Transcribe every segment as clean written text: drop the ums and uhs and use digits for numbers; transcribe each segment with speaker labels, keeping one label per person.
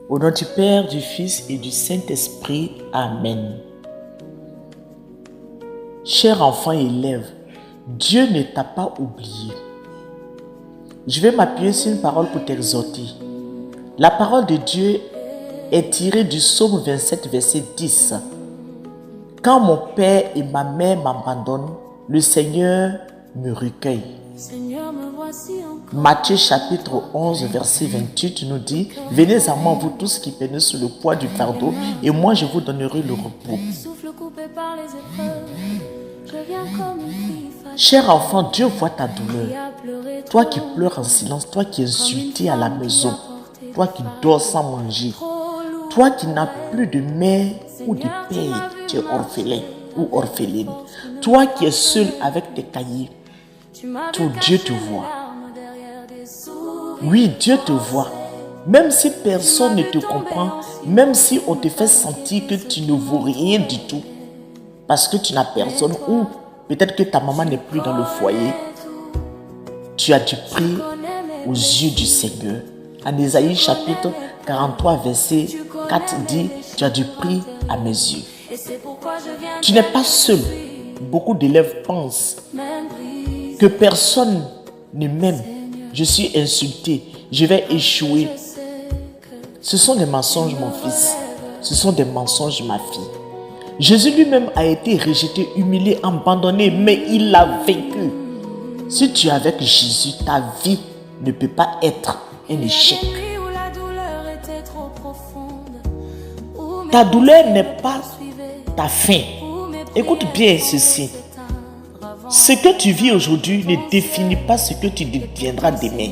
Speaker 1: Au nom du Père, du Fils et du Saint-Esprit. Amen. Cher enfant élève, Dieu ne t'a pas oublié. Je vais m'appuyer sur une parole pour t'exhorter. La parole de Dieu est tirée du psaume 27, verset 10. Quand mon père et ma mère m'abandonnent, le Seigneur me recueille. Matthieu chapitre 11, verset 28 nous dit: venez à moi, vous tous qui peinez sous le poids du fardeau, et moi je vous donnerai le repos. Cher enfant, Dieu voit ta douleur. Toi qui pleures en silence, toi qui es insulté à la maison, toi qui dors sans manger, toi qui n'as plus de mère ou de père, tu es orphelin ou orpheline, toi qui es seul avec tes cahiers, tout Dieu te voit. Oui, Dieu te voit. Même si personne ne te comprend, même si on te fait sentir que tu ne vaux rien du tout, parce que tu n'as personne, ou peut-être que ta maman n'est plus dans le foyer, tu as du prix aux yeux du Seigneur. En Ésaïe chapitre 43, verset 4 dit: tu as du prix à mes yeux. Tu n'es pas seul. Beaucoup d'élèves pensent que personne ne m'aime. Je suis insulté, je vais échouer. Ce sont des mensonges, mon fils. Ce sont des mensonges, ma fille. Jésus lui-même a été rejeté, humilié, abandonné, mais il l'a vaincu. Si tu es avec Jésus, ta vie ne peut pas être un échec. Ta douleur n'est pas ta fin. Écoute bien ceci. Ce que tu vis aujourd'hui ne définit pas ce que tu deviendras demain.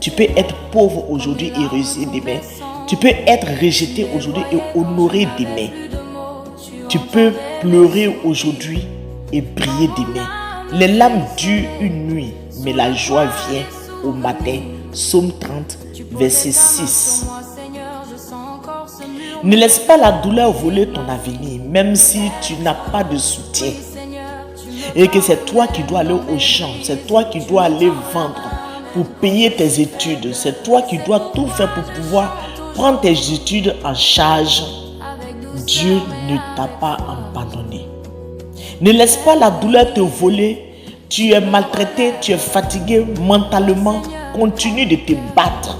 Speaker 1: Tu peux être pauvre aujourd'hui et réussir demain. Tu peux être rejeté aujourd'hui et honoré demain. Tu peux pleurer aujourd'hui et briller demain. Les larmes durent une nuit, mais la joie vient au matin. Psaume 30, verset 6. Ne laisse pas la douleur voler ton avenir, même si tu n'as pas de soutien. Et que c'est toi qui dois aller au champ, c'est toi qui dois aller vendre pour payer tes études, c'est toi qui dois tout faire pour pouvoir prendre tes études en charge. Dieu ne t'a pas abandonné. Ne laisse pas la douleur te voler. Tu es maltraité, tu es fatigué mentalement. Continue de te battre.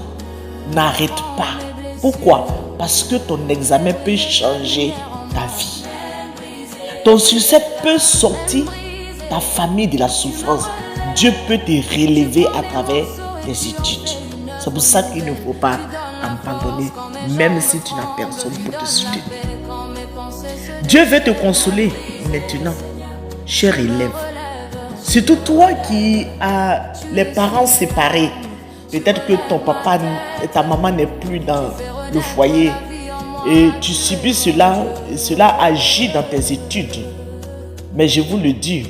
Speaker 1: N'arrête pas. Pourquoi? Parce que ton examen peut changer ta vie. Ton succès peut sortir ta famille de la souffrance. Dieu peut te relever à travers tes études. C'est pour ça qu'il ne faut pas abandonner, même si tu n'as personne pour te soutenir. Dieu veut te consoler maintenant, cher élève. Surtout toi qui as les parents séparés. Peut-être que ton papa et ta maman n'est plus dans le foyer et tu subis cela et cela agit dans tes études. Mais je vous le dis,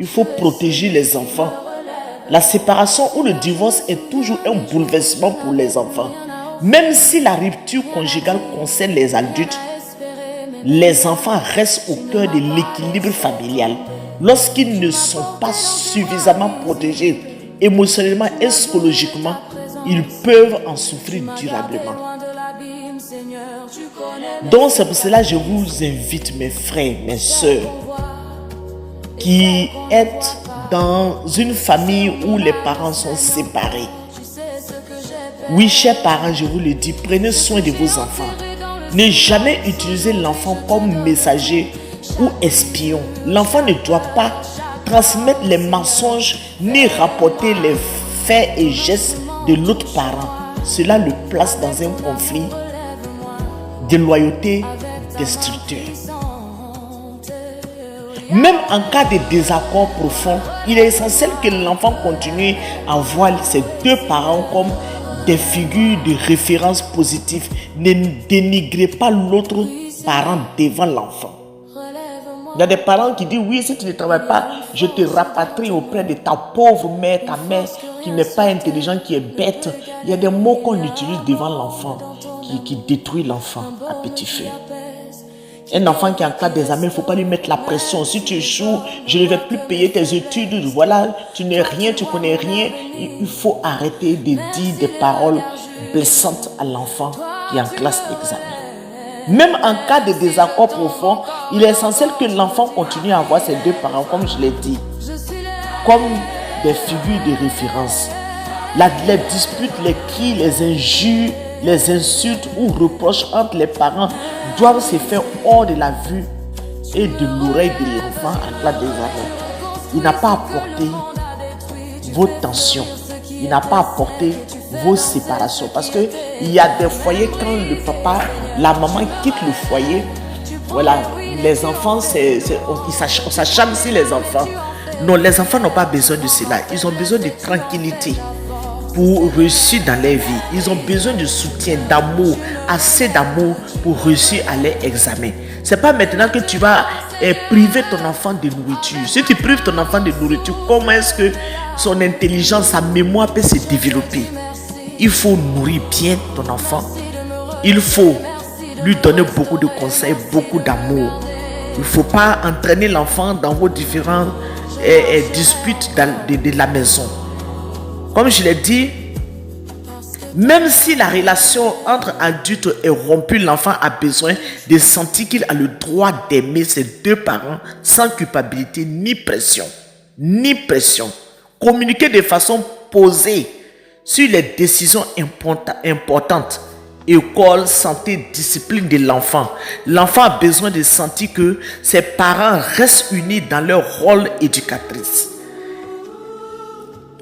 Speaker 1: il faut protéger les enfants. La séparation ou le divorce est toujours un bouleversement pour les enfants. Même si la rupture conjugale concerne les adultes, les enfants restent au cœur de l'équilibre familial. Lorsqu'ils ne sont pas suffisamment protégés émotionnellement et psychologiquement, ils peuvent en souffrir durablement. Donc c'est pour cela que je vous invite, mes frères, mes sœurs, qui êtes dans une famille où les parents sont séparés. Oui, chers parents, je vous le dis, prenez soin de vos enfants. Ne jamais utiliser l'enfant comme messager ou espion. L'enfant ne doit pas transmettre les mensonges ni rapporter les faits et gestes de l'autre parent. Cela le place dans un conflit de loyauté destructeur. Même en cas de désaccord profond, il est essentiel que l'enfant continue à voir ses deux parents comme des figures de référence positives. Ne dénigrez pas l'autre parent devant l'enfant. Il y a des parents qui disent: oui, si tu ne travailles pas, je te rapatrie auprès de ta pauvre mère, ta mère qui n'est pas intelligente, qui est bête. Il y a des mots qu'on utilise devant l'enfant qui détruit l'enfant à petit feu. Un enfant qui est en classe d'examen, il ne faut pas lui mettre la pression. Si tu échoues, je ne vais plus payer tes études. Voilà, tu n'es rien, tu connais rien. Il faut arrêter de dire des paroles blessantes à l'enfant qui est en classe d'examen. Même en cas de désaccord profond, il est essentiel que l'enfant continue à avoir ses deux parents, comme je l'ai dit, comme des figures de référence. Les disputes, les cris, les injures, les insultes ou reproches entre les parents doivent se faire hors de la vue et de l'oreille de l'enfant en classe d'examen. Il n'a pas apporté vos tensions. Il n'a pas apporté vos séparations. Parce qu'il y a des foyers quand le papa, la maman quitte le foyer. Voilà, les enfants, on s'acharne sur les enfants. Non, les enfants n'ont pas besoin de cela. Ils ont besoin de tranquillité pour réussir dans leur vie. Ils ont besoin de soutien, d'amour, assez d'amour pour réussir à leur examen. Ce n'est pas maintenant que tu vas priver ton enfant de nourriture. Si tu prives ton enfant de nourriture, comment est-ce que son intelligence, sa mémoire peut se développer? Il faut nourrir bien ton enfant. Il faut lui donner beaucoup de conseils, beaucoup d'amour. Il ne faut pas entraîner l'enfant dans vos différentes disputes de la maison. Comme je l'ai dit, même si la relation entre adultes est rompue, l'enfant a besoin de sentir qu'il a le droit d'aimer ses deux parents sans culpabilité ni pression. Ni pression. Communiquer de façon posée sur les décisions importantes. École, santé, discipline de l'enfant. L'enfant a besoin de sentir que ses parents restent unis dans leur rôle éducatrice.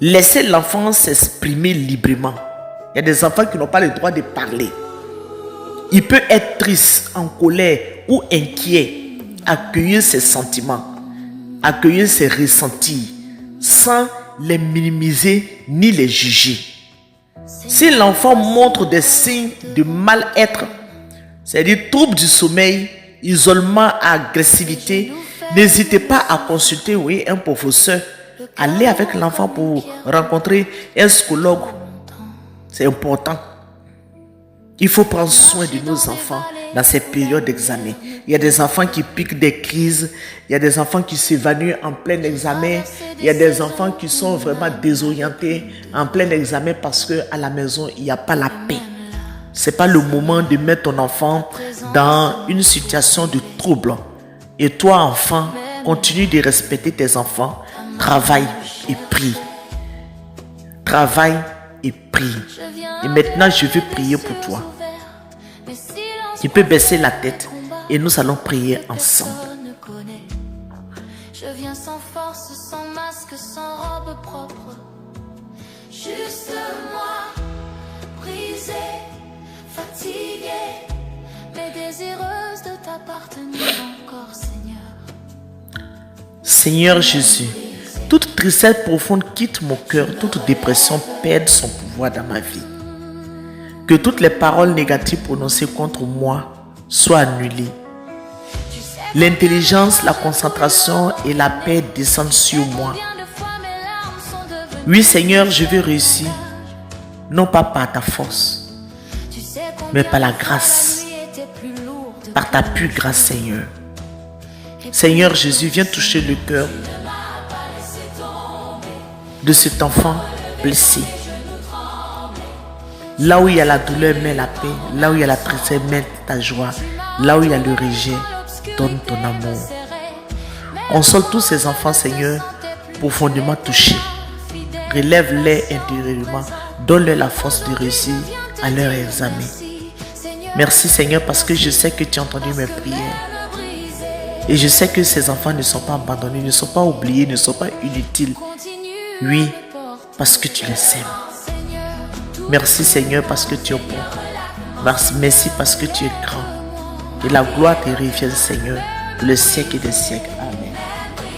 Speaker 1: Laissez l'enfant s'exprimer librement. Il y a des enfants qui n'ont pas le droit de parler. Il peut être triste, en colère ou inquiet. Accueillir ses sentiments, accueillir ses ressentis, sans les minimiser ni les juger. Si l'enfant montre des signes de mal-être, c'est-à-dire troubles du sommeil, isolement, agressivité, n'hésitez pas à consulter un professeur. Allez avec l'enfant pour rencontrer un psychologue. C'est important. Il faut prendre soin de nos enfants dans ces périodes d'examen. Il y a des enfants qui piquent des crises. Il y a des enfants qui s'évanouissent en plein examen. Il y a des enfants qui sont vraiment désorientés en plein examen parce qu'à la maison, il n'y a pas la paix. Ce n'est pas le moment de mettre ton enfant dans une situation de trouble. Et toi, enfant, continue de respecter tes enfants. Travaille et prie. Travaille et prie. Et maintenant, je vais prier pour toi. Tu peux baisser la tête et nous allons prier ensemble.
Speaker 2: Je viens sans force, sans masque, sans robe propre. Juste moi, brisée, fatiguée, mais désireuse de t'appartenir encore, Seigneur.
Speaker 1: Seigneur Jésus, toute tristesse profonde quitte mon cœur, toute dépression perd son pouvoir dans ma vie. Que toutes les paroles négatives prononcées contre moi soient annulées. L'intelligence, la concentration et la paix descendent sur moi. Oui Seigneur, je vais réussir, non pas par ta force, mais par la grâce, par ta pure grâce Seigneur. Seigneur Jésus, viens toucher le cœur de cet enfant blessé. Là où il y a la douleur, mets la paix. Là où il y a la tristesse, mets ta joie. Là où il y a le rejet, donne ton amour. Console tous ces enfants, Seigneur, profondément touchés. Relève-les intérieurement. Donne-leur la force de réussir à leur examen. Merci, Seigneur, parce que je sais que tu as entendu mes prières. Et je sais que ces enfants ne sont pas abandonnés, ne sont pas oubliés, ne sont pas inutiles. Oui, parce que tu les aimes. Merci Seigneur parce que tu es bon. Merci parce que tu es grand. Et la gloire te revienne Seigneur, le siècle des siècles. Amen.